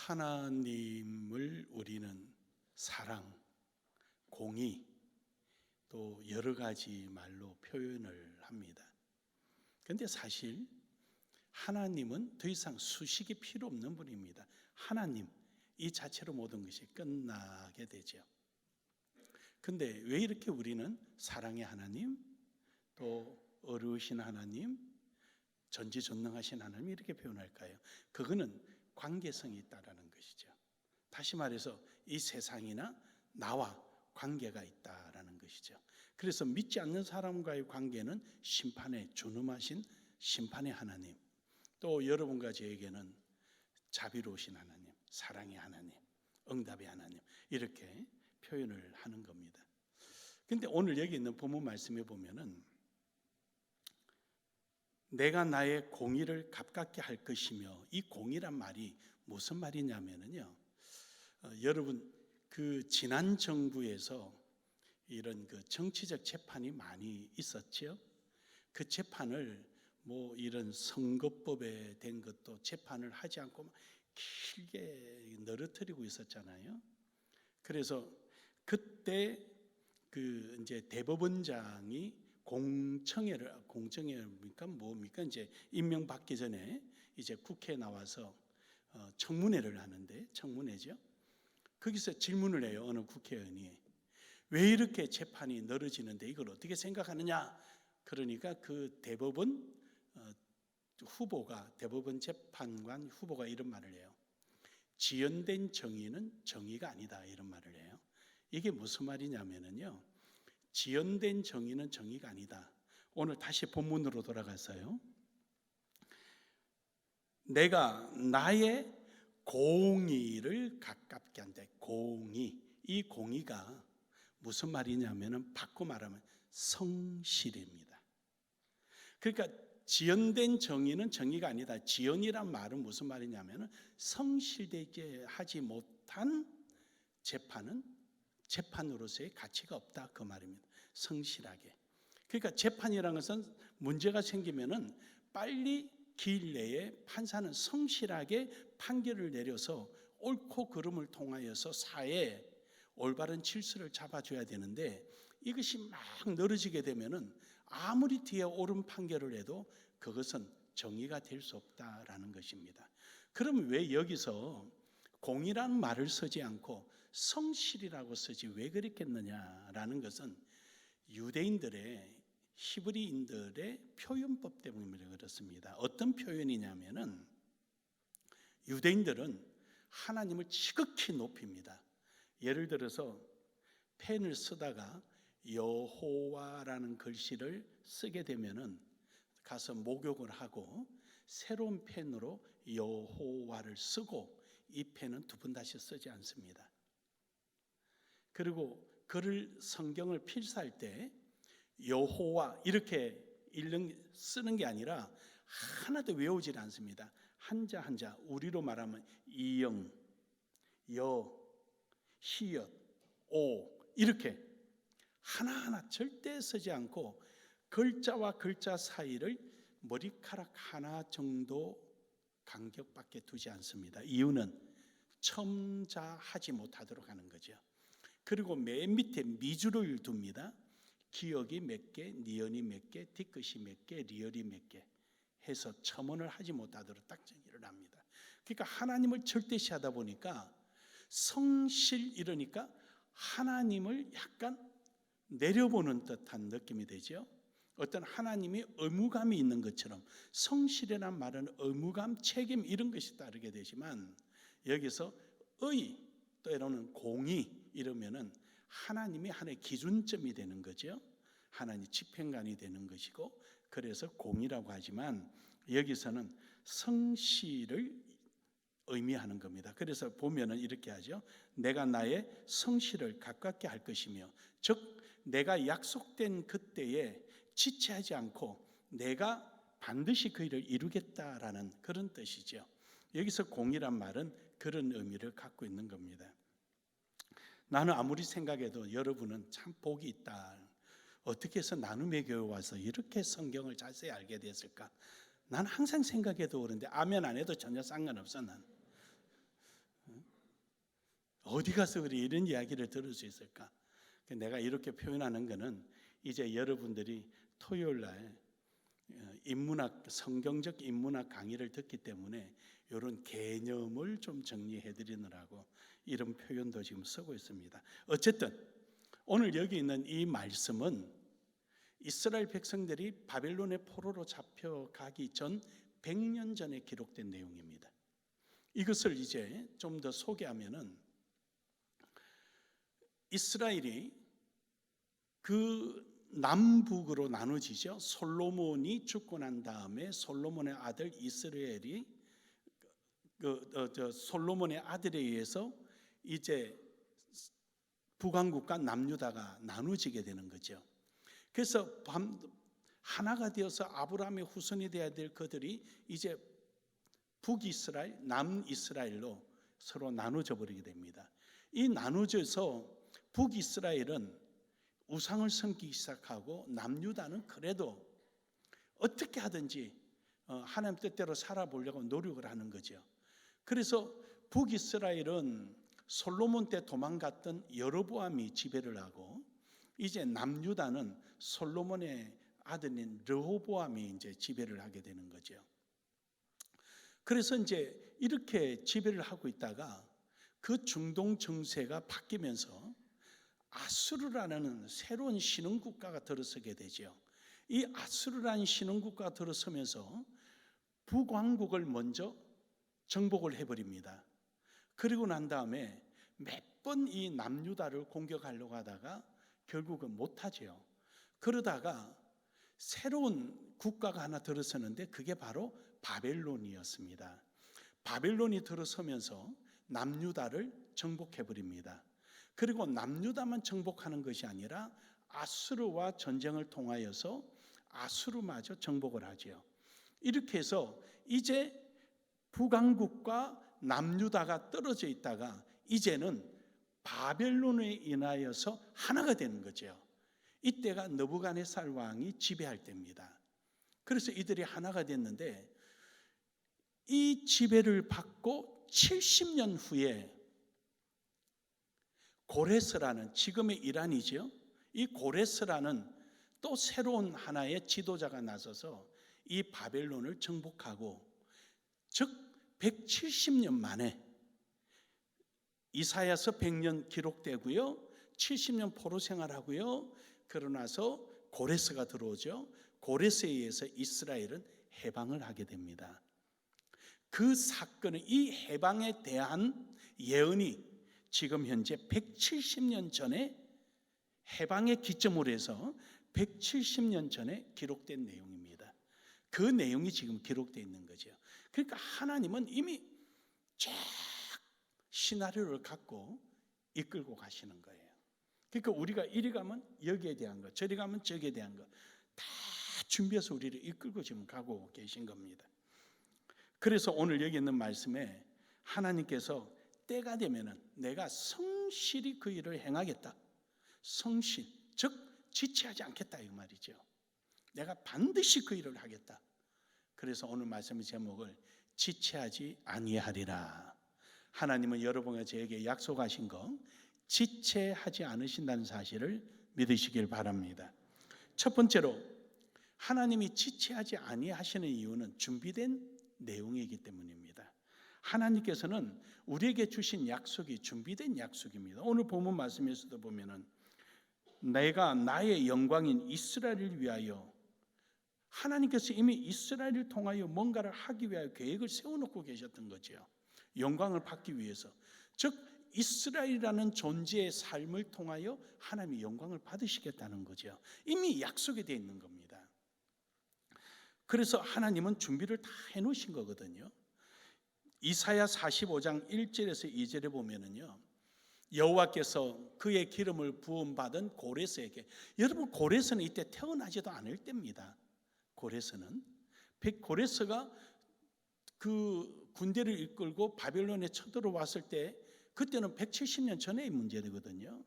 하나님을 우리는 사랑, 공의, 또 여러 가지 말로 표현을 합니다. 그런데 사실 하나님은 더 이상 수식이 필요 없는 분입니다. 하나님, 이 자체로 모든 것이 끝나게 되죠. 그런데 왜 이렇게 우리는 사랑의 하나님, 또 어려우신 하나님, 전지전능하신 하나님 이렇게 표현할까요? 그거는 관계성이 있다라는 것이죠. 다시 말해서 이 세상이나 나와 관계가 있다라는 것이죠. 그래서 믿지 않는 사람과의 관계는 심판에 준엄하신 심판의 하나님, 또 여러분과 저에게는 자비로우신 하나님, 사랑의 하나님, 응답의 하나님 이렇게 표현을 하는 겁니다. 그런데 오늘 여기 있는 본문 말씀에 보면은 내가 나의 공의를 갚게 할 것이며, 이 공의란 말이 무슨 말이냐면요, 여러분 그 지난 정부에서 이런 그 정치적 재판이 많이 있었죠. 그 재판을 뭐 이런 선거법에 된 것도 재판을 하지 않고 길게 늘어뜨리고 있었잖아요. 그래서 그때 그 이제 대법원장이 공청회입니까 뭡니까 이제 임명받기 전에 이제 국회에 나와서 청문회를 하는데, 청문회죠. 거기서 질문을 해요. 어느 국회의원이 왜 이렇게 재판이 늘어지는데 이걸 어떻게 생각하느냐. 그러니까 그 대법원 후보가, 대법원 재판관 후보가 이런 말을 해요. 지연된 정의는 정의가 아니다, 이런 말을 해요. 이게 무슨 말이냐면요, 지연된 정의는 정의가 아니다. 오늘 다시 본문으로 돌아가서요, 내가 나의 공의를 가깝게 한다. 공의, 이 공의가 무슨 말이냐면은 바꿔 말하면 성실입니다. 그러니까 지연된 정의는 정의가 아니다. 지연이란 말은 무슨 말이냐면은 성실되게 하지 못한 재판은 재판으로서의 가치가 없다, 그 말입니다. 성실하게. 그러니까 재판이라는 것은 문제가 생기면은 빨리 기일 내에 판사는 성실하게 판결을 내려서 옳고 그름을 통하여서 사회에 올바른 질서를 잡아줘야 되는데, 이것이 막 늘어지게 되면은 아무리 뒤에 옳은 판결을 해도 그것은 정의가 될 수 없다라는 것입니다. 그럼 왜 여기서 공의라는 말을 쓰지 않고 성실이라고 쓰지 왜 그랬겠느냐라는 것은 유대인들의, 히브리인들의 표현법 때문에 그렇습니다. 어떤 표현이냐면은 유대인들은 하나님을 지극히 높입니다. 예를 들어서 펜을 쓰다가 여호와라는 글씨를 쓰게 되면은 가서 목욕을 하고 새로운 펜으로 여호와를 쓰고, 이 펜은 두 번 다시 쓰지 않습니다. 그리고 글을, 성경을 필사할 때 여호와 이렇게 쓰는 게 아니라 하나도 외우질 않습니다. 한자 한자, 우리로 말하면 이영, 여, 히읗, 오 이렇게 하나하나 절대 쓰지 않고 글자와 글자 사이를 머리카락 하나 정도 간격밖에 두지 않습니다. 이유는 첨자하지 못하도록 하는 거죠. 그리고 맨 밑에 미주를 둡니다. 기역이 몇 개, 니은이 몇 개, 뒤끝이 몇 개, 리을이 몇 개 해서 첨언을 하지 못하도록 딱 정의를 합니다. 그러니까 하나님을 절대시하다 보니까 성실, 이러니까 하나님을 약간 내려보는 듯한 느낌이 되죠. 어떤 하나님이 의무감이 있는 것처럼, 성실이란 말은 의무감, 책임 이런 것이 따르게 되지만 여기서 의, 때로는 공의 이러면은 하나님이 하나의 기준점이 되는 거죠. 하나님 집행관이 되는 것이고, 그래서 공의라고 하지만 여기서는 성실을 의미하는 겁니다. 그래서 보면은 이렇게 하죠. 내가 나의 성실을 가깝게 할 것이며, 즉 내가 약속된 그때에 지체하지 않고 내가 반드시 그 일을 이루겠다라는 그런 뜻이죠. 여기서 공의란 말은 그런 의미를 갖고 있는 겁니다. 나는 아무리 생각해도 여러분은 참 복이 있다. 어떻게 해서 나눔의 교회 와서 이렇게 성경을 자세히 알게 됐을까? 난 항상 생각해도 그런데 아멘 안 해도 전혀 상관없어. 난 어디 가서 그리 이런 이야기를 들을 수 있을까? 내가 이렇게 표현하는 것은 이제 여러분들이 토요일 날 인문학, 성경적 인문학 강의를 듣기 때문에 이런 개념을 좀 정리해 드리느라고 이런 표현도 지금 쓰고 있습니다. 어쨌든 오늘 여기 있는 이 말씀은 이스라엘 백성들이 바벨론의 포로로 잡혀가기 전 100년 전에 기록된 내용입니다. 이것을 이제 좀 더 소개하면은 이스라엘이 그 남북으로 나눠지죠. 솔로몬이 죽고 난 다음에 솔로몬의 아들 이스라엘이 솔로몬의 아들에 의해서 이제 북왕국과 남유다가 나눠지게 되는 거죠. 그래서 하나가 되어서 아브라함의 후손이 되어야 될 그들이 이제 북이스라엘, 남이스라엘로 서로 나눠져 버리게 됩니다. 이 나눠져서 북이스라엘은 우상을 섬기기 시작하고 남유다는 그래도 어떻게 하든지 하나님 뜻대로 살아보려고 노력을 하는 거죠. 그래서 북이스라엘은 솔로몬 때 도망갔던 여로보암이 지배를 하고 이제 남유다는 솔로몬의 아들인 르호보암이 이제 지배를 하게 되는 거죠. 그래서 이제 이렇게 지배를 하고 있다가 그 중동 정세가 바뀌면서 아수르라는 새로운 신흥국가가 들어서게 되죠. 이 아수르라는 신흥국가가 들어서면서 북왕국을 먼저 정복을 해버립니다. 그리고 난 다음에 몇 번 이 남유다를 공격하려고 하다가 결국은 못하죠. 그러다가 새로운 국가가 하나 들어서는데 그게 바로 바벨론이었습니다. 바벨론이 들어서면서 남유다를 정복해버립니다. 그리고 남유다만 정복하는 것이 아니라 아수르와 전쟁을 통하여서 아수르마저 정복을 하죠. 이렇게 해서 이제 북왕국과 남유다가 떨어져 있다가 이제는 바벨론에 인하여서 하나가 되는 거죠. 이때가 느부갓네살 왕이 지배할 때입니다. 그래서 이들이 하나가 됐는데 이 지배를 받고 70년 후에 고레스라는, 지금의 이란이죠. 이 고레스라는 또 새로운 하나의 지도자가 나서서 이 바벨론을 정복하고, 즉 170년 만에 이사야서 100년 기록되고요, 70년 포로 생활하고요, 그러나서 고레스가 들어오죠. 고레스에 의해서 이스라엘은 해방을 하게 됩니다. 그 사건은, 이 해방에 대한 예언이 지금 현재 170년 전에 해방의 기점으로 해서 170년 전에 기록된 내용입니다. 그 내용이 지금 기록되어 있는 거죠. 그러니까 하나님은 이미 쫙 시나리오를 갖고 이끌고 가시는 거예요. 그러니까 우리가 이리 가면 여기에 대한 것, 저리 가면 저기에 대한 것 다 준비해서 우리를 이끌고 지금 가고 계신 겁니다. 그래서 오늘 여기 있는 말씀에 하나님께서 때가 되면은 내가 성실히 그 일을 행하겠다. 성실, 즉 지체하지 않겠다 이 말이죠. 내가 반드시 그 일을 하겠다. 그래서 오늘 말씀의 제목을 지체하지 아니하리라. 하나님은 여러분과 저에게 약속하신 거 지체하지 않으신다는 사실을 믿으시길 바랍니다. 첫 번째로 하나님이 지체하지 아니하시는 이유는 준비된 내용이기 때문입니다. 하나님께서는 우리에게 주신 약속이 준비된 약속입니다. 오늘 본문 말씀에서도 보면은 내가 나의 영광인 이스라엘을 위하여, 하나님께서 이미 이스라엘을 통하여 뭔가를 하기 위하여 계획을 세워놓고 계셨던 거죠. 영광을 받기 위해서, 즉 이스라엘이라는 존재의 삶을 통하여 하나님이 영광을 받으시겠다는 거죠. 이미 약속이 되어 있는 겁니다. 그래서 하나님은 준비를 다 해놓으신 거거든요. 이사야 45장 1절에서 2절에 보면은요, 여호와께서 그의 기름을 부음받은 고레스에게, 여러분 고레스는 이때 태어나지도 않을 때입니다. 고레스가 그 군대를 이끌고 바벨론에 쳐들어왔을 때 그때는 170년 전의 문제거든요.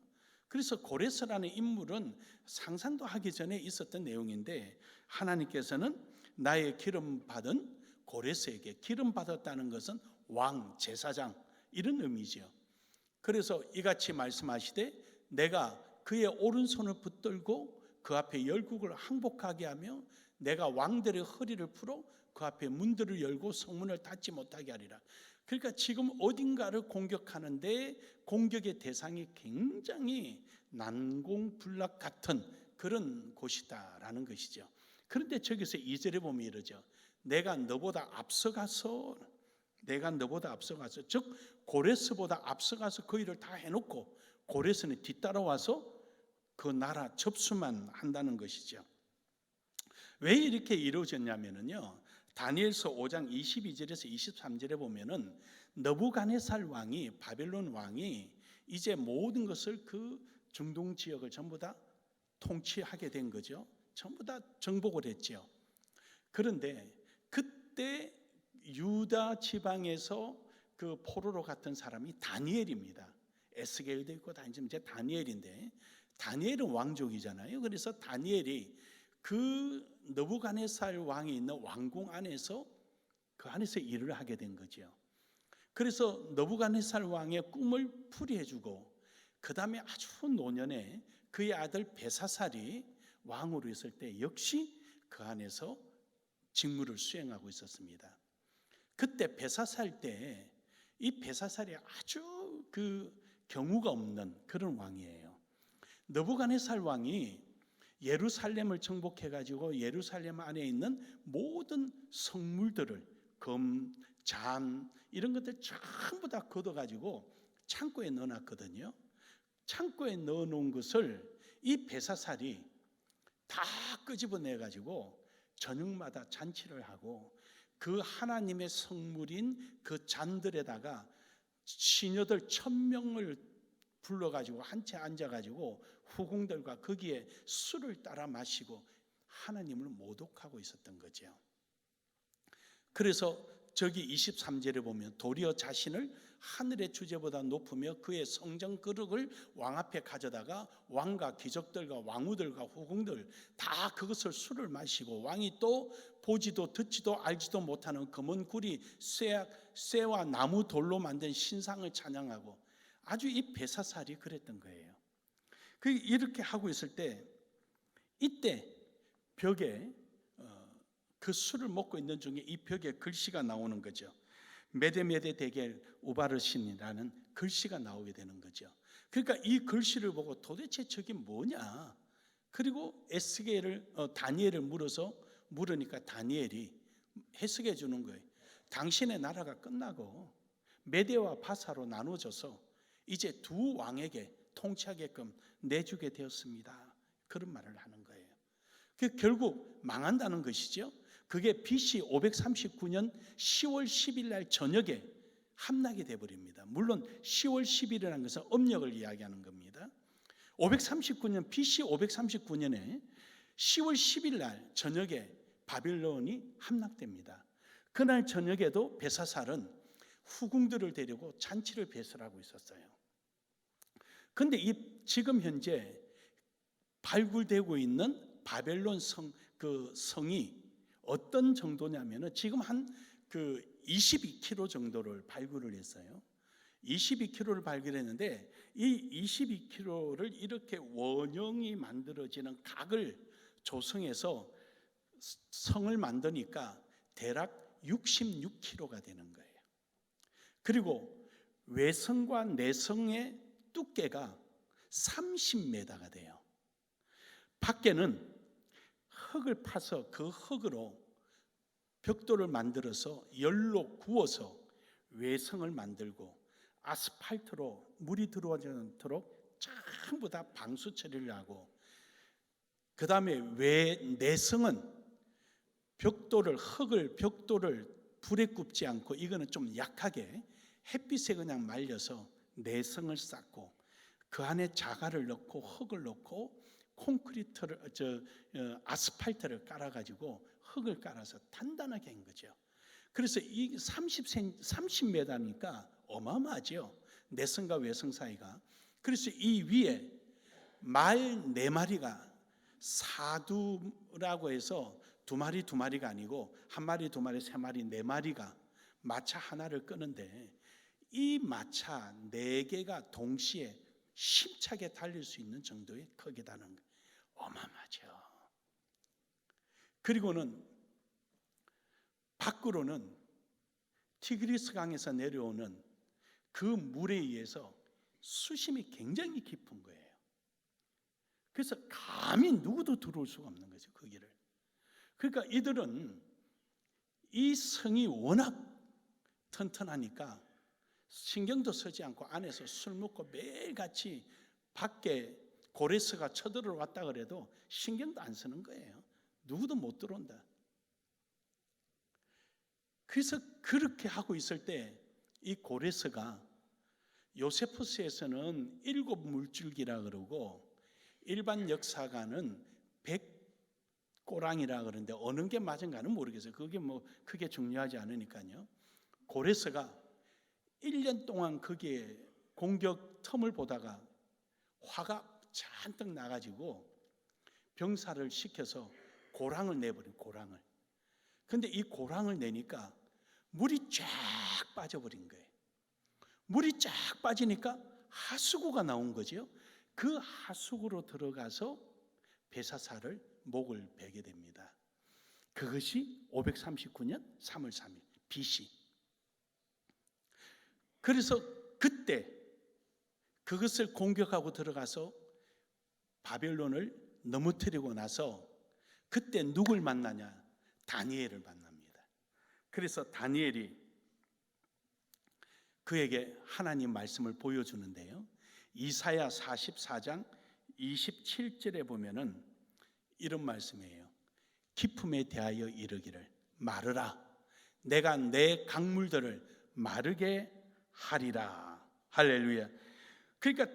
그래서 고레스라는 인물은 상상도 하기 전에 있었던 내용인데, 하나님께서는 나의 기름 받은 고레스에게, 기름 받았다는 것은 왕, 제사장 이런 의미죠. 그래서 이같이 말씀하시되 내가 그의 오른손을 붙들고 그 앞에 열국을 항복하게 하며 내가 왕들의 허리를 풀어 그 앞에 문들을 열고 성문을 닫지 못하게 하리라. 그러니까 지금 어딘가를 공격하는데 공격의 대상이 굉장히 난공불락 같은 그런 곳이다라는 것이죠. 그런데 저기서 2절에 보면 이러죠. 내가 너보다 앞서가서 즉 고레스보다 앞서가서 그 일을 다 해놓고 고레스는 뒤따라와서 그 나라 접수만 한다는 것이죠. 왜 이렇게 이루어졌냐면요, 다니엘서 5장 22절에서 23절에 보면은 느부갓네살 왕이, 바벨론 왕이 이제 모든 것을 그 중동 지역을 전부 다 통치하게 된 거죠. 전부 다 정복을 했죠. 그런데 그때 유다 지방에서 그 포로로 갔던 사람이 다니엘입니다. 에스겔도 있고 이제 다니엘인데, 다니엘은 왕족이잖아요. 그래서 다니엘이 그 느부갓네살 왕이 있는 왕궁 안에서 그 안에서 일을 하게 된 거죠. 그래서 느부갓네살 왕의 꿈을 풀이해주고, 그 다음에 아주 노년에 그의 아들 베사살이 왕으로 있을 때 역시 그 안에서 직무를 수행하고 있었습니다. 그때 베사살 때 이 베사살이 아주 그 경우가 없는 그런 왕이에요. 느부갓네살 왕이 예루살렘을 정복해 가지고 예루살렘 안에 있는 모든 성물들을 금, 잔 이런 것들 전부 다 걷어 가지고 창고에 넣어 놨거든요. 창고에 넣어 놓은 것을 이 베사살이 다 끄집어내 가지고 저녁마다 잔치를 하고 그 하나님의 성물인 그 잔들에다가 시녀들 1000명을 불러가지고 한 채 앉아가지고 후궁들과 거기에 술을 따라 마시고 하나님을 모독하고 있었던 거죠. 그래서 저기 23절에 보면 도리어 자신을 하늘의 주제보다 높으며 그의 성전 그릇을 왕 앞에 가져다가 왕과 귀족들과 왕후들과 후궁들 다 그것을 술을 마시고, 왕이 또 보지도 듣지도 알지도 못하는 검은 구리 쇠와 나무 돌로 만든 신상을 찬양하고, 아주 이 베사살이 그랬던 거예요. 이렇게 하고 있을 때 이때 벽에 그 술을 먹고 있는 중에 이 벽에 글씨가 나오는 거죠. 메데메데 데겔 우바르신이라는 글씨가 나오게 되는 거죠. 그러니까 이 글씨를 보고 도대체 저게 뭐냐? 그리고 다니엘을 물으니까 다니엘이 해석해 주는 거예요. 당신의 나라가 끝나고 메데와 바사로 나눠져서 이제 두 왕에게 통치하게끔 내주게 되었습니다. 그런 말을 하는 거예요. 결국 망한다는 것이죠. 그게 BC 539년 10월 10일 날 저녁에 함락이 되어버립니다. 물론 10월 10일이라는 것은 âm력을 이야기하는 겁니다. BC 539년에 10월 10일 날 저녁에 바빌론이 함락됩니다. 그날 저녁에도 베사살은 후궁들을 데리고 잔치를 배설하고 있었어요. 그런데 지금 현재 발굴되고 있는 바벨론 성이 어떤 정도냐면은 지금 한 22km 정도를 발굴을 했어요. 22km를 발굴했는데 이 22km를 이렇게 원형이 만들어지는 각을 조성해서 성을 만드니까 대략 66km가 되는 거예요. 그리고 외성과 내성의 두께가 30m가 돼요. 밖에는 흙을 파서 그 흙으로 벽돌을 만들어서 열로 구워서 외성을 만들고 아스팔트로 물이 들어오지 않도록 전부 다 방수 처리를 하고, 그 다음에 내성은 벽돌을 불에 굽지 않고 이거는 좀 약하게 햇빛에 그냥 말려서 내성을 쌓고 그 안에 자갈을 넣고 흙을 넣고 아스팔트를 깔아가지고 흙을 깔아서 단단하게 한 거죠. 그래서 이 30m니까 어마어마하죠. 내성과 외성 사이가. 그래서 이 위에 말 4마리가 사두라고 해서 2마리가 아니고 1마리, 2마리, 3마리, 4마리가 마차 하나를 끄는데 이 마차 4개가 동시에 힘차게 달릴 수 있는 정도의 크기다는 거. 어마어마하죠. 그리고는 밖으로는 티그리스 강에서 내려오는 그 물에 의해서 수심이 굉장히 깊은 거예요. 그래서 감히 누구도 들어올 수가 없는 거죠, 거기를. 그러니까 이들은 이 성이 워낙 튼튼하니까 신경도 쓰지 않고 안에서 술 먹고 매일같이 밖에 고레스가 쳐들어왔다 그래도 신경도 안 쓰는 거예요. 누구도 못 들어온다. 그래서 그렇게 하고 있을 때 이 고레스가 요세푸스에서는 7물줄기라 그러고 일반 역사가는 100꼬랑이라 그러는데 어느 게 맞은가는 모르겠어요. 그게 뭐 크게 중요하지 않으니까요. 고레스가 1년 동안 거기에 공격 틈을 보다가 화가 잔뜩 나가지고 병사를 시켜서 고랑을 내버린 고랑을. 근데 이 고랑을 내니까 물이 쫙 빠져버린 거예요. 물이 쫙 빠지니까 하수구가 나온 거죠. 그 하수구로 들어가서 베사사를 목을 베게 됩니다. 그것이 539년 3월 3일 BC. 그래서 그때 그것을 공격하고 들어가서 바벨론을 넘어뜨리고 나서 그때 누굴 만나냐? 다니엘을 만납니다. 그래서 다니엘이 그에게 하나님 말씀을 보여주는데요. 이사야 44장 27절에 보면은 이런 말씀이에요. 기품에 대하여 이르기를 마르라. 내가 내 강물들을 마르게 하리라. 할렐루야. 그러니까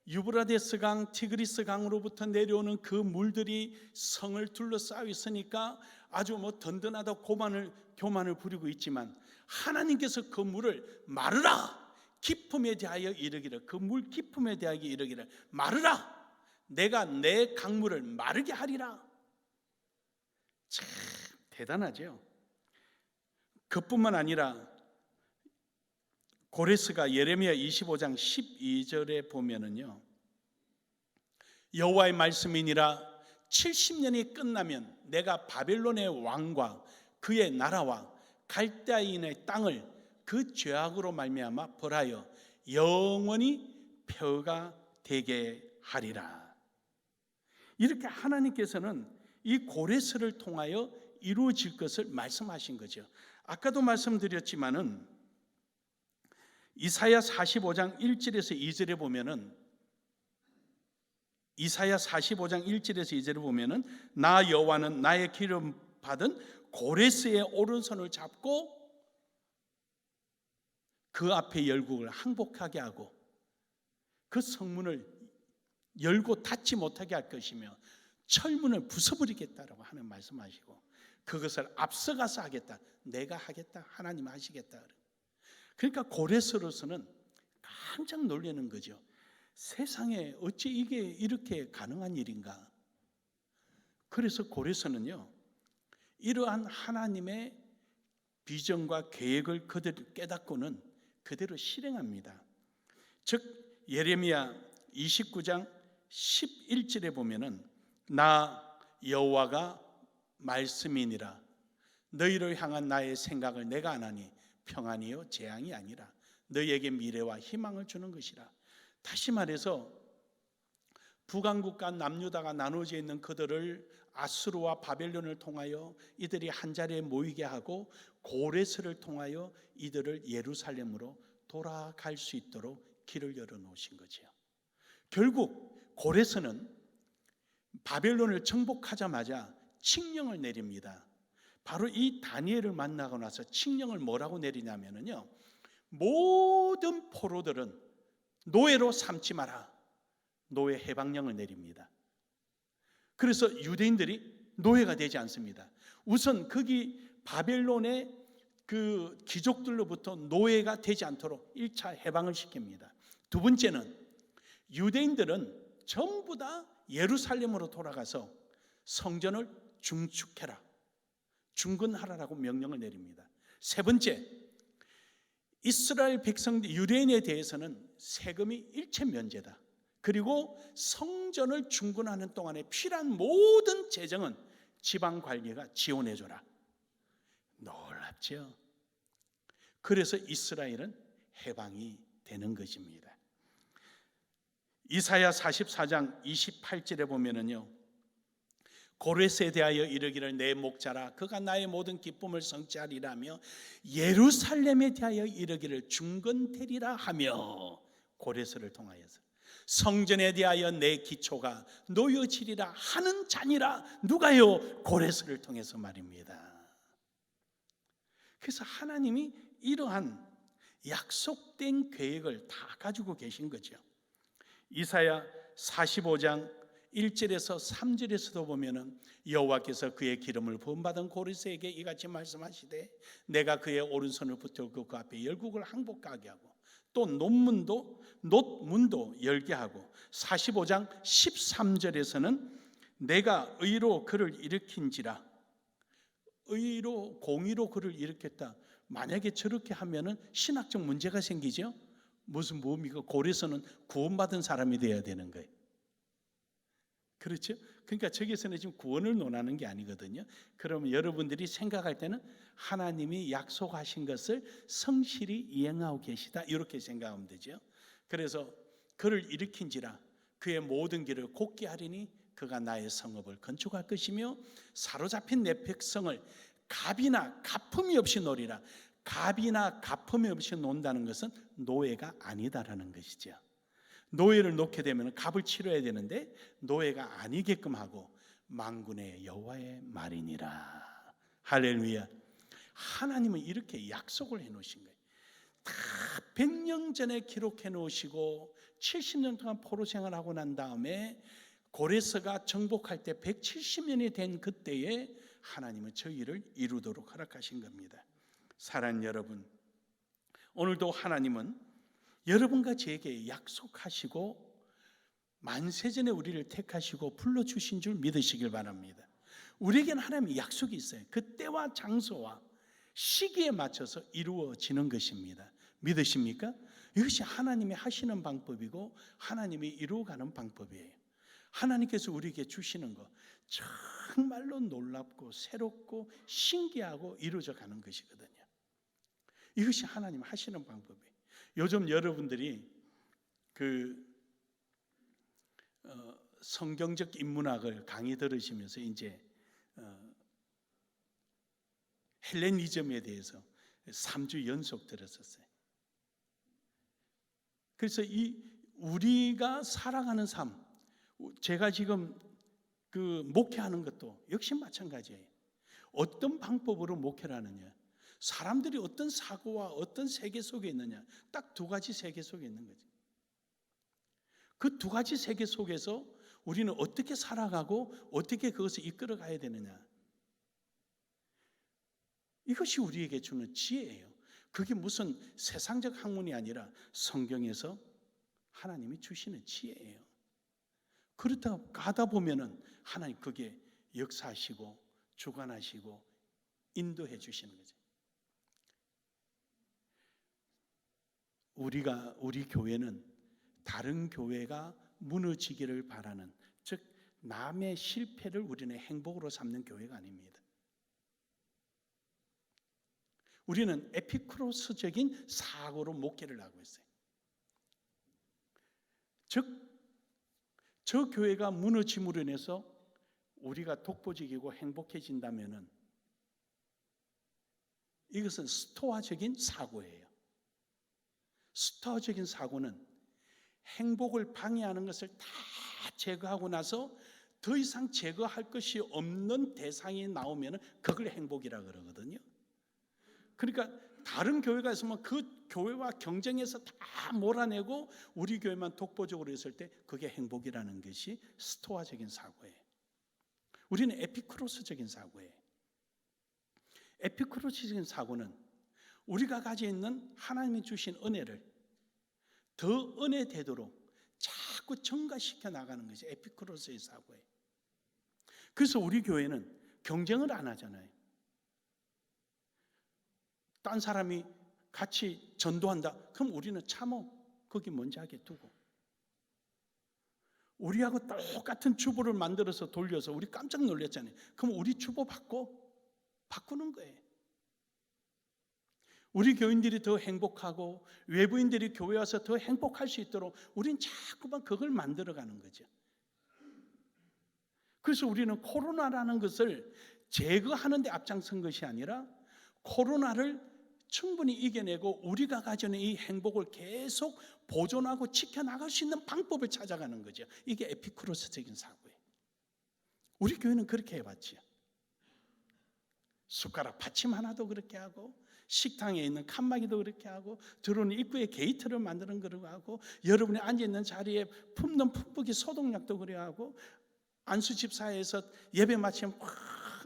유브라데스 강, 티그리스 강으로부터 내려오는 그 물들이 성을 둘러싸여 있으니까 아주 뭐 든든하다 교만을 부리고 있지만 하나님께서 그 물을 마르라. 깊음에 대하여 이르기를, 그 물 깊음에 대하여 이르기를 마르라. 내가 내 강물을 마르게 하리라. 참 대단하죠. 그뿐만 아니라 고레스가 예레미야 25장 12절에 보면은요, 여호와의 말씀이니라 70년이 끝나면 내가 바벨론의 왕과 그의 나라와 갈대아인의 땅을 그 죄악으로 말미암아 벌하여 영원히 표가 되게 하리라. 이렇게 하나님께서는 이 고레스를 통하여 이루어질 것을 말씀하신 거죠. 아까도 말씀드렸지만은 이사야 45장 1절에서 2절에 보면은 이사야 45장 1절에서 2절에 보면은 나 여호와는 나의 기름 받은 고레스의 오른손을 잡고 그 앞에 열국을 항복하게 하고 그 성문을 열고 닫지 못하게 할 것이며 철문을 부숴버리겠다라고 하는 말씀하시고 그것을 앞서가서 하겠다. 내가 하겠다. 하나님 하시겠다. 그러니까 고레스로서는 깜짝 놀라는 거죠. 세상에 어찌 이게 이렇게 가능한 일인가? 그래서 고레스는요, 이러한 하나님의 비전과 계획을 그대로 깨닫고는 그대로 실행합니다. 즉 예레미야 29장 11절에 보면은 나 여호와가 말씀이니라 너희를 향한 나의 생각을 내가 아나니 평안이요 재앙이 아니라 너희에게 미래와 희망을 주는 것이라. 다시 말해서 북왕국과 남유다가 나눠져 있는 그들을 아수르와 바벨론을 통하여 이들이 한 자리에 모이게 하고 고레스를 통하여 이들을 예루살렘으로 돌아갈 수 있도록 길을 열어놓으신 거죠. 결국 고레스는 바벨론을 정복하자마자 칙령을 내립니다. 바로 이 다니엘을 만나고 나서 칙령을 뭐라고 내리냐면요, 모든 포로들은 노예로 삼지 마라. 노예 해방령을 내립니다. 그래서 유대인들이 노예가 되지 않습니다. 우선 거기 바벨론의 그 귀족들로부터 노예가 되지 않도록 1차 해방을 시킵니다. 두 번째는 유대인들은 전부 다 예루살렘으로 돌아가서 성전을 중축해라, 중건하라라고 명령을 내립니다. 세 번째, 이스라엘 백성 유대인에 대해서는 세금이 일체 면제다. 그리고 성전을 중건하는 동안에 필요한 모든 재정은 지방 관리가 지원해줘라. 놀랍죠. 그래서 이스라엘은 해방이 되는 것입니다. 이사야 44장 28절에 보면은요, 고레스에 대하여 이르기를 내 목자라 그가 나의 모든 기쁨을 성취하리라며, 예루살렘에 대하여 이르기를 중건되리라 하며, 고레스를 통하여서 성전에 대하여 내 기초가 놓여지리라 하는 자니라. 누가요? 고레스를 통해서 말입니다. 그래서 하나님이 이러한 약속된 계획을 다 가지고 계신 거죠. 이사야 45장 1절에서 3절에서도 보면은 여호와께서 그의 기름을 부음받은 고레스에게 이같이 말씀하시되 내가 그의 오른손을 붙들고 그 앞에 열국을 항복하게 하고 또 놋문도 열게 하고, 45장 13절에서는 내가 의로 그를 일으킨지라, 의로 공의로 그를 일으켰다. 만약에 저렇게 하면은 신학적 문제가 생기죠. 무슨 뭡니까? 고레스는 구원받은 사람이 되어야 되는 거예요. 그렇죠? 그러니까 저기서는 지금 구원을 논하는 게 아니거든요. 그러면 여러분들이 생각할 때는 하나님이 약속하신 것을 성실히 이행하고 계시다, 이렇게 생각하면 되죠. 그래서 그를 일으킨지라 그의 모든 길을 곧게 하리니 그가 나의 성읍을 건축할 것이며 사로잡힌 내 백성을 갑이나 가품이 없이 놓으리라. 갑이나 가품이 없이 논다는 것은 노예가 아니다라는 것이죠. 노예를 놓게 되면 갑을 치러야 되는데 노예가 아니게끔 하고 만군의 여호와의 말이니라. 할렐루야. 하나님은 이렇게 약속을 해놓으신 거예요. 다 100년 전에 기록해 놓으시고 70년 동안 포로 생활하고 난 다음에 고레스가 정복할 때 170년이 된 그때에 하나님은 저희를 이루도록 허락하신 겁니다. 사랑하는 여러분, 오늘도 하나님은 여러분과 저에게 약속하시고 만세전에 우리를 택하시고 불러주신 줄 믿으시길 바랍니다. 우리에게는 하나님의 약속이 있어요. 그 때와 장소와 시기에 맞춰서 이루어지는 것입니다. 믿으십니까? 이것이 하나님이 하시는 방법이고 하나님이 이루어가는 방법이에요. 하나님께서 우리에게 주시는 것 정말로 놀랍고 새롭고 신기하고 이루어져 가는 것이거든요. 이것이 하나님 하시는 방법이에요. 요즘 여러분들이 성경적 인문학을 강의 들으시면서 이제 헬레니즘에 대해서 3주 연속 들었었어요. 그래서 우리가 살아가는 삶, 제가 지금 목회하는 것도 역시 마찬가지예요. 어떤 방법으로 목회를 하느냐, 사람들이 어떤 사고와 어떤 세계 속에 있느냐, 딱 두 가지 세계 속에 있는 거죠. 그 두 가지 세계 속에서 우리는 어떻게 살아가고 어떻게 그것을 이끌어 가야 되느냐, 이것이 우리에게 주는 지혜예요. 그게 무슨 세상적 학문이 아니라 성경에서 하나님이 주시는 지혜예요. 그렇다 가다 보면은 하나님 그게 역사하시고 주관하시고 인도해 주시는 거죠. 우리 교회는 다른 교회가 무너지기를 바라는, 즉 남의 실패를 우리는 행복으로 삼는 교회가 아닙니다. 우리는 에피쿠로스적인 사고로 목회를 하고 있어요. 즉 저 교회가 무너짐으로 인해서 우리가 독보적이고 행복해진다면은 이것은 스토아적인 사고예요. 스토아적인 사고는 행복을 방해하는 것을 다 제거하고 나서 더 이상 제거할 것이 없는 대상이 나오면 그걸 행복이라 그러거든요. 그러니까 다른 교회가 있으면 그 교회와 경쟁해서 다 몰아내고 우리 교회만 독보적으로 있을 때 그게 행복이라는 것이 스토아적인 사고예요. 우리는 에피쿠로스적인 사고예요. 에피쿠로스적인 사고는 우리가 가지고 있는 하나님이 주신 은혜를 더 은혜되도록 자꾸 증가시켜 나가는 것이 에피쿠로스의 사고예요. 그래서 우리 교회는 경쟁을 안 하잖아요. 딴 사람이 같이 전도한다. 그럼 우리는 참어. 거기 먼저 하게 두고. 우리하고 똑같은 주보를 만들어서 돌려서 우리 깜짝 놀랐잖아요. 그럼 우리 주보 바꾸는 거예요. 우리 교인들이 더 행복하고 외부인들이 교회 와서 더 행복할 수 있도록 우리는 자꾸만 그걸 만들어가는 거죠. 그래서 우리는 코로나라는 것을 제거하는 데 앞장선 것이 아니라 코로나를 충분히 이겨내고 우리가 가지는 이 행복을 계속 보존하고 지켜나갈 수 있는 방법을 찾아가는 거죠. 이게 에피쿠로스적인 사고예요. 우리 교회는 그렇게 해봤지요. 숟가락 받침 하나도 그렇게 하고, 식당에 있는 칸막이도 그렇게 하고, 들어오는 입구에 게이트를 만드는 그러고 하고, 여러분이 앉아있는 자리에 품는 풋붓기 소독약도 그래 하고, 안수집사에서 예배 마치면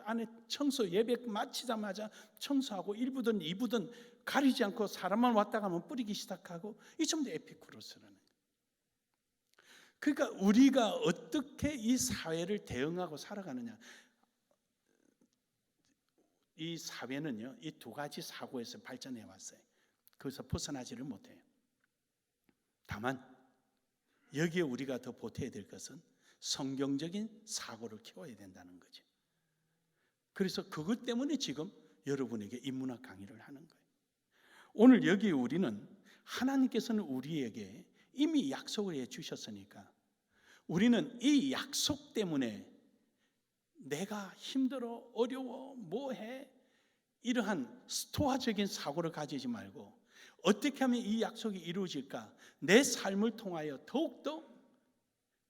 안에 청소, 예배 마치자마자 청소하고 1부든 2부든 가리지 않고 사람만 왔다 가면 뿌리기 시작하고, 이 정도 에피쿠로스라는 거예요. 그러니까 우리가 어떻게 이 사회를 대응하고 살아가느냐, 이 사회는요, 이 두 가지 사고에서 발전해 왔어요. 거기서 벗어나지를 못해요. 다만 여기에 우리가 더 보태야 될 것은 성경적인 사고를 키워야 된다는 거죠. 그래서 그것 때문에 지금 여러분에게 인문학 강의를 하는 거예요. 오늘 여기 우리는 하나님께서는 우리에게 이미 약속을 해주셨으니까 우리는 이 약속 때문에 내가 힘들어, 어려워, 뭐해, 이러한 스토아적인 사고를 가지지 말고 어떻게 하면 이 약속이 이루어질까, 내 삶을 통하여 더욱더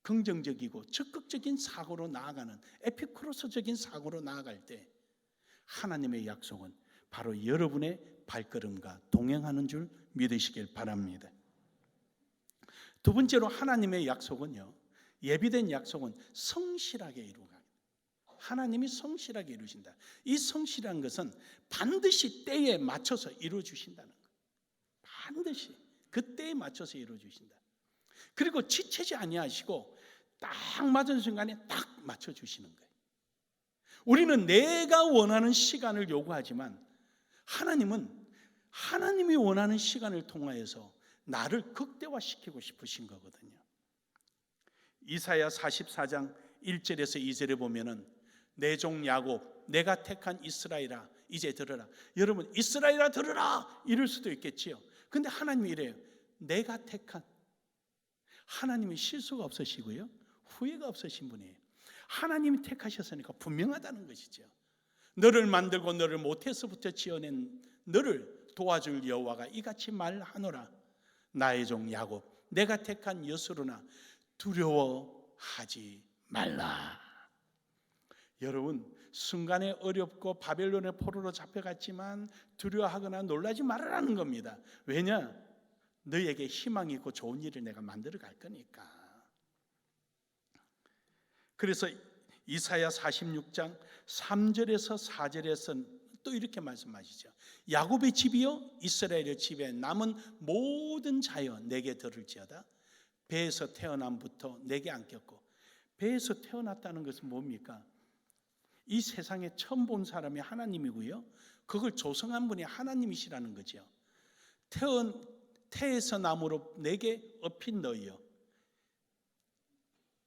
긍정적이고 적극적인 사고로 나아가는 에피쿠로스적인 사고로 나아갈 때 하나님의 약속은 바로 여러분의 발걸음과 동행하는 줄 믿으시길 바랍니다. 두 번째로 하나님의 약속은요, 예비된 약속은 성실하게 이루어갑니다. 하나님이 성실하게 이루신다. 이 성실한 것은 반드시 때에 맞춰서 이루어 주신다는 거예요. 반드시 그 때에 맞춰서 이루어 주신다. 그리고 지체지 아니하시고 딱 맞은 순간에 딱 맞춰 주시는 거예요. 우리는 내가 원하는 시간을 요구하지만 하나님은 하나님이 원하는 시간을 통하여서 나를 극대화시키고 싶으신 거거든요. 이사야 44장 1절에서 2절에 보면은 내 종 야곱, 내가 택한 이스라엘아 이제 들으라. 여러분, 이스라엘아 들으라 이럴 수도 있겠지요. 근데 하나님이 이래요. 내가 택한. 하나님이 실수가 없으시고요, 후회가 없으신 분이에요. 하나님이 택하셨으니까 분명하다는 것이죠. 너를 만들고 너를 모태에서부터 지어낸 너를 도와줄 여호와가 이같이 말하노라. 나의 종 야곱, 내가 택한 여스로나 두려워하지 말라. 여러분, 순간에 어렵고 바벨론의 포로로 잡혀갔지만 두려워하거나 놀라지 말라는 겁니다. 왜냐? 너에게 희망이 있고 좋은 일을 내가 만들어 갈 거니까. 그래서 이사야 46장 3절에서 4절에서 또 이렇게 말씀하시죠. 야곱의 집이요 이스라엘의 집에 남은 모든 자여 내게 들을지어다. 배에서 태어남부터 내게 안겼고. 배에서 태어났다는 것은 뭡니까? 이 세상에 처음 본 사람이 하나님이고요, 그걸 조성한 분이 하나님이시라는 거죠. 태에서 나무로 내게 업힌 너희여.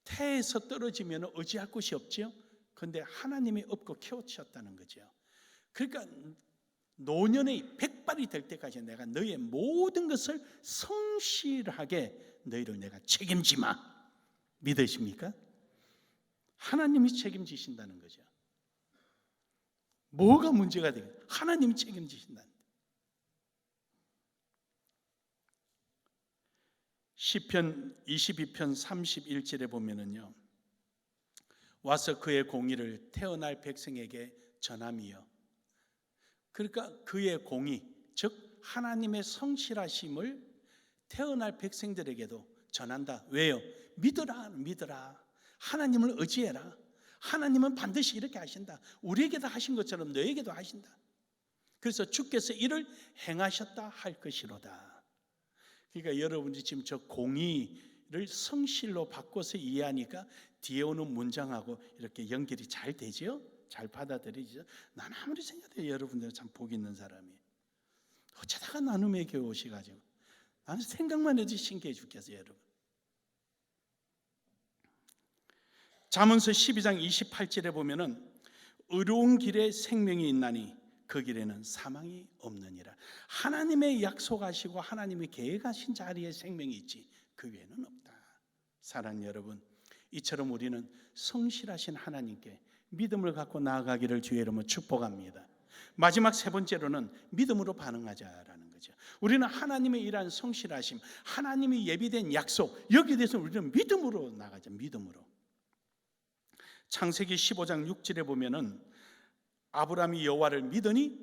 태에서 떨어지면 의지할 곳이 없지요. 그런데 하나님이 업고 키워주셨다는 거죠. 그러니까 노년의 백발이 될 때까지 내가 너희의 모든 것을 성실하게 너희를 내가 책임지마. 믿으십니까? 하나님이 책임지신다는 거죠. 뭐가 문제가 되겠어요? 하나님이 책임지신다는 거예요. 시편 22편 31절에 보면은요, 와서 그의 공의를 태어날 백성에게 전함이요. 그러니까 그의 공의, 즉 하나님의 성실하심을 태어날 백성들에게도 전한다. 왜요? 믿어라. 하나님을 의지해라. 하나님은 반드시 이렇게 하신다. 우리에게도 하신 것처럼 너에게도 하신다. 그래서 주께서 이를 행하셨다 할 것이로다. 그러니까 여러분이 지금 저 공의를 성실로 바꿔서 이해하니까 뒤에 오는 문장하고 이렇게 연결이 잘 되죠? 잘 받아들이죠? 난 아무리 생각해도 여러분들은 참 복 있는 사람이에요. 어쩌다가 나눔의 교회 오셔가지고 나는 생각만 해도 신기해 죽겠어요, 여러분. 잠언서 12장 28절에 보면은 의로운 길에 생명이 있나니 그 길에는 사망이 없느니라. 하나님의 약속하시고 하나님의 계획하신 자리에 생명이 있지 그 외에는 없다. 사랑하는 여러분, 이처럼 우리는 성실하신 하나님께 믿음을 갖고 나아가기를 주의 이름으로 축복합니다. 마지막 세 번째로는 믿음으로 반응하자라는 거죠. 우리는 하나님의 일한 성실하심, 하나님이 예비된 약속, 여기에 대해서 우리는 믿음으로 나가자. 믿음으로. 창세기 15장 6절에 보면은 아브라함이 여호와를 믿으니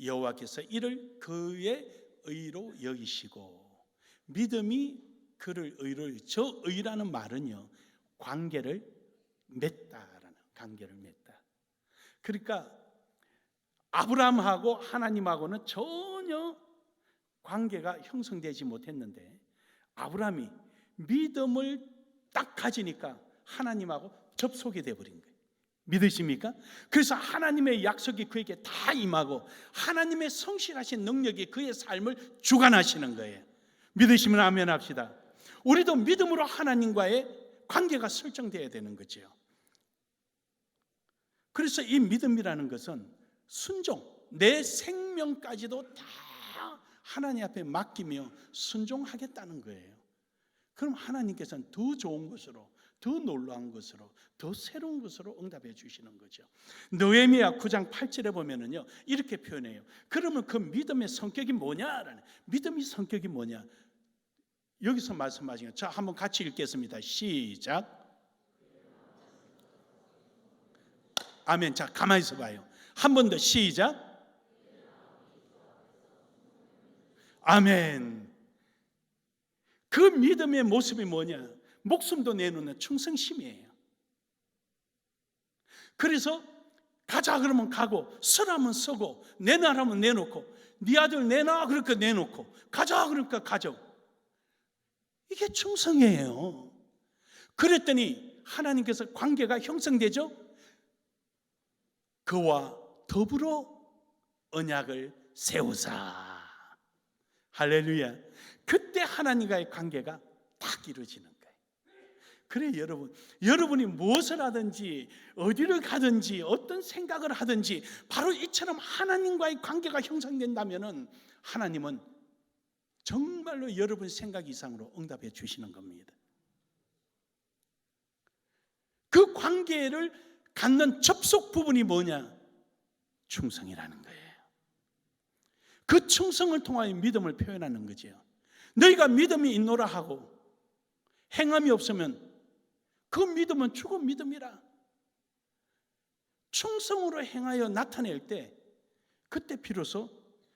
여호와께서 이를 그의 의로 여기시고, 믿음이 그를 의로, 저 의라는 말은요 관계를 맺다라는, 관계를 맺다. 그러니까 아브라함하고 하나님하고는 전혀 관계가 형성되지 못했는데 아브라함이 믿음을 딱 가지니까 하나님하고 접속이 되어버린 거예요. 믿으십니까? 그래서 하나님의 약속이 그에게 다 임하고 하나님의 성실하신 능력이 그의 삶을 주관하시는 거예요. 믿으시면 아멘 합시다. 우리도 믿음으로 하나님과의 관계가 설정되어야 되는 거죠. 그래서 이 믿음이라는 것은 순종, 내 생명까지도 다 하나님 앞에 맡기며 순종하겠다는 거예요. 그럼 하나님께서는 더 좋은 것으로, 더 놀라운 것으로, 더 새로운 것으로 응답해 주시는 거죠. 느헤미야 9장 8절에 보면은요 이렇게 표현해요. 그러면 그 믿음의 성격이 뭐냐라는, 믿음의 성격이 뭐냐? 여기서 말씀하신 거. 자, 한번 같이 읽겠습니다. 시작. 아멘. 자, 가만히 있어 봐요. 한 번 더 시작. 아멘. 그 믿음의 모습이 뭐냐? 목숨도 내놓는 충성심이에요. 그래서 가자 그러면 가고, 서라면 서고, 내놔라면 내놓고, 네 아들 내놔 그러니까 내놓고, 가자 그러니까 가죠. 이게 충성이에요. 그랬더니 하나님께서 관계가 형성되죠. 그와 더불어 언약을 세우사. 할렐루야. 그때 하나님과의 관계가 딱 이루어지는 거예요. 그래 여러분이 무엇을 하든지 어디를 가든지 어떤 생각을 하든지 바로 이처럼 하나님과의 관계가 형성된다면 하나님은 정말로 여러분 생각 이상으로 응답해 주시는 겁니다. 그 관계를 갖는 접속 부분이 뭐냐? 충성이라는 거예요. 그 충성을 통하여 믿음을 표현하는 거죠. 너희가 믿음이 있노라 하고 행함이 없으면 그 믿음은 죽은 믿음이라. 충성으로 행하여 나타낼 때 그때 비로소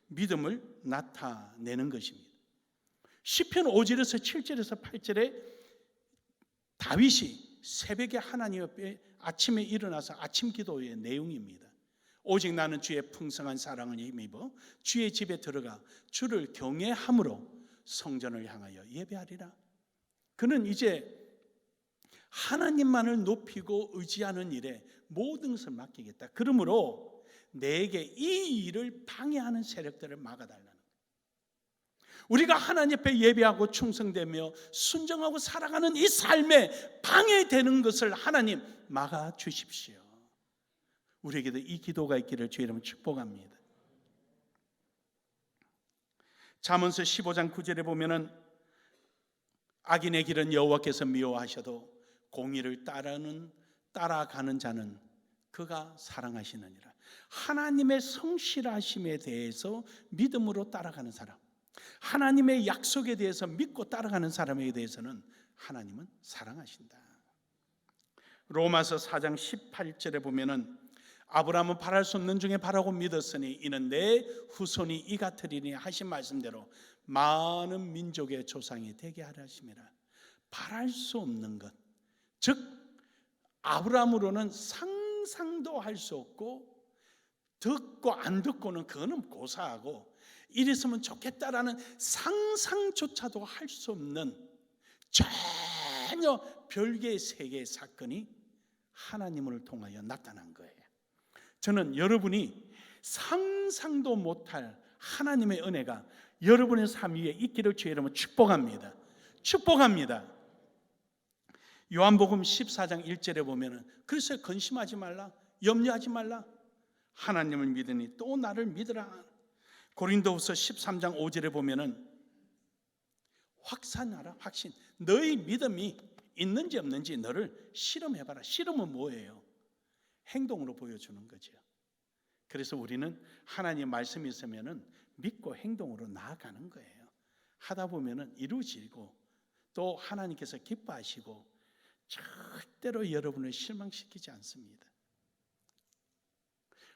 믿음을 나타내는 것입니다. 시편 5절에서 7절에서 8절에 다윗이 새벽에 하나님 앞에 아침에 일어나서 아침 기도의 내용입니다. 오직 나는 주의 풍성한 사랑을 힘입어 주의 집에 들어가 주를 경외함으로 성전을 향하여 예배하리라. 그는 이제 하나님만을 높이고 의지하는 일에 모든 것을 맡기겠다. 그러므로 내게 이 일을 방해하는 세력들을 막아달라는 거예요. 우리가 하나님 앞에 예배하고 충성되며 순종하고 살아가는 이 삶에 방해되는 것을 하나님 막아주십시오. 우리에게도 이 기도가 있기를 주의 이름으로 축복합니다. 잠언서 15장 9절에 보면은 악인의 길은 여호와께서 미워하셔도 공의를 따라가는 자는 그가 사랑하시느니라. 하나님의 성실하심에 대해서 믿음으로 따라가는 사람, 하나님의 약속에 대해서 믿고 따라가는 사람에 대해서는 하나님은 사랑하신다. 로마서 4장 18절에 보면은 아브라함은 바랄 수 없는 중에 바라고 믿었으니 이는 내 후손이 이 같으리니 하신 말씀대로 많은 민족의 조상이 되게 하려 하심이라. 바랄 수 없는 것, 즉 아브라함으로는 상상도 할 수 없고 듣고 안 듣고는 그거는 고사하고 이랬으면 좋겠다라는 상상조차도 할 수 없는 전혀 별개의 세계의 사건이 하나님을 통하여 나타난 거예요. 저는 여러분이 상상도 못할 하나님의 은혜가 여러분의 삶 위에 있기를 주의 이름으로 축복합니다. 축복합니다. 요한복음 14장 1절에 보면은 그래서 근심하지 말라, 염려하지 말라, 하나님을 믿으니 또 나를 믿으라. 고린도후서 13장 5절에 보면은 확산하라, 확신. 너희 믿음이 있는지 없는지 너를 실험해봐라. 실험은 뭐예요? 행동으로 보여주는 거죠. 그래서 우리는 하나님 말씀이 있으면은 믿고 행동으로 나아가는 거예요. 하다 보면은 이루어지고 또 하나님께서 기뻐하시고 절대로 여러분을 실망시키지 않습니다.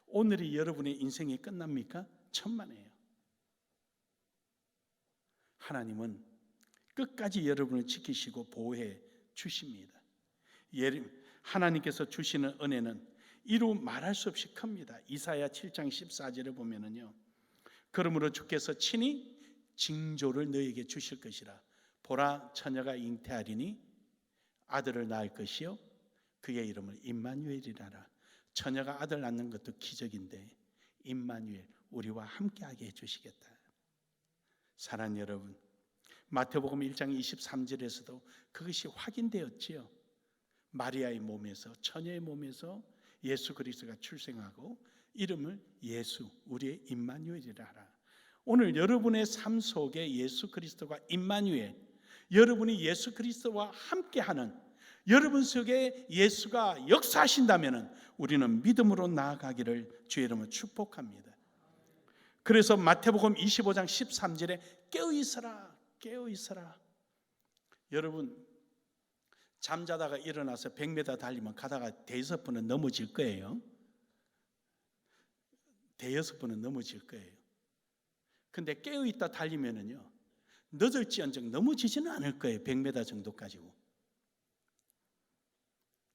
오늘이 여러분의 인생이 끝납니까? 천만에요. 하나님은 끝까지 여러분을 지키시고 보호해 주십니다. 하나님께서 주시는 은혜는 이루 말할 수 없이 큽니다. 이사야 7장 14절에 보면은요, 그러므로 주께서 친히 징조를 너에게 주실 것이라. 보라, 처녀가 잉태하리니 아들을 낳을 것이요 그의 이름을 임마누엘이라라. 처녀가 아들 낳는 것도 기적인데 임마누엘, 우리와 함께하게 해주시겠다. 사랑하는 여러분, 마태복음 1장 23절에서도 그것이 확인되었지요. 마리아의 몸에서, 처녀의 몸에서 예수 그리스도가 출생하고 이름을 예수, 우리의 임마누엘이라 하라. 오늘 여러분의 삶 속에 예수 그리스도가 임마누엘, 여러분이 예수 그리스도와 함께하는, 여러분 속에 예수가 역사하신다면 우리는 믿음으로 나아가기를 주의 이름으로 축복합니다. 그래서 마태복음 25장 13절에 깨어있어라, 깨어있어라. 여러분 잠자다가 일어나서 100m 달리면 가다가 대여섯 번은 넘어질 거예요. 대여섯 번은 넘어질 거예요. 근데 깨어있다 달리면은요, 늦을지언정 넘어지지는 않을 거예요. 100m 정도 가지고.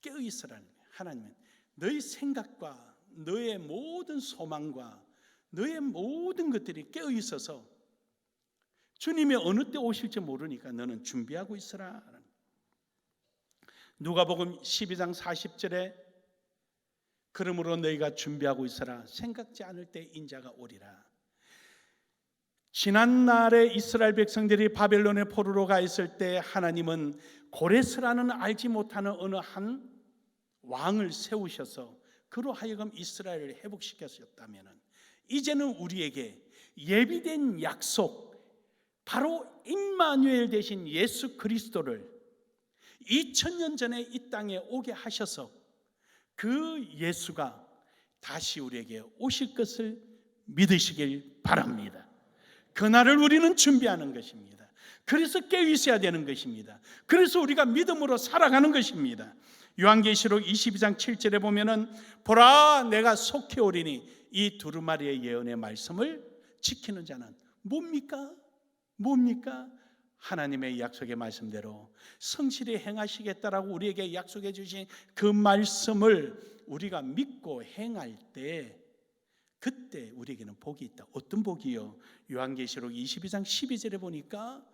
깨어있으라는 거예요. 하나님은 너의 생각과 너의 모든 소망과 너의 모든 것들이 깨어있어서 주님이 어느 때 오실지 모르니까 너는 준비하고 있으라. 누가복음 12장 40절에 그러므로 너희가 준비하고 있으라. 생각지 않을 때 인자가 오리라. 지난날에 이스라엘 백성들이 바벨론의 포로로 가 있을 때 하나님은 고레스라는 알지 못하는 어느 한 왕을 세우셔서 그로 하여금 이스라엘을 회복시켰다면 이제는 우리에게 예비된 약속, 바로 임마누엘 되신 예수 그리스도를 2000년 전에 이 땅에 오게 하셔서 그 예수가 다시 우리에게 오실 것을 믿으시길 바랍니다. 그날을 우리는 준비하는 것입니다. 그래서 깨어있어야 되는 것입니다. 그래서 우리가 믿음으로 살아가는 것입니다. 요한계시록 22장 7절에 보면은 보라, 내가 속히 오리니 이 두루마리의 예언의 말씀을 지키는 자는 뭡니까? 뭡니까? 하나님의 약속의 말씀대로 성실히 행하시겠다라고 우리에게 약속해 주신 그 말씀을 우리가 믿고 행할 때 그때 우리에게는 복이 있다. 어떤 복이요? 요한계시록 22장 12절에 보니까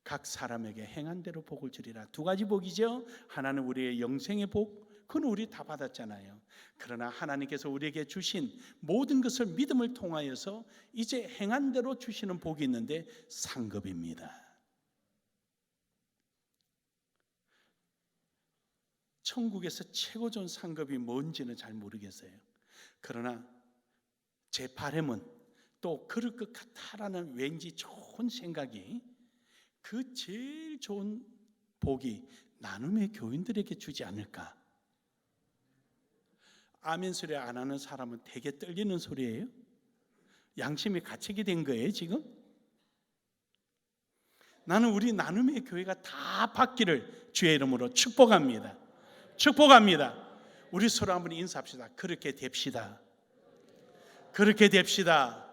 각 사람에게 행한 대로 복을 주리라. 두 가지 복이죠. 하나는 우리의 영생의 복, 그건 우리 다 받았잖아요. 그러나 하나님께서 우리에게 주신 모든 것을 믿음을 통하여서 이제 행한 대로 주시는 복이 있는데 상급입니다. 천국에서 최고 좋은 상급이 뭔지는 잘 모르겠어요. 그러나 제 바람은 또 그럴 것 같다라는 왠지 좋은 생각이, 그 제일 좋은 복이 나눔의 교인들에게 주지 않을까. 아멘 소리 안 하는 사람은 되게 떨리는 소리예요. 양심이 가책이 된 거예요 지금. 나는 우리 나눔의 교회가 다 받기를 주의 이름으로 축복합니다. 축복합니다. 우리 서로 한번 인사합시다. 그렇게 됩시다. 그렇게 됩시다.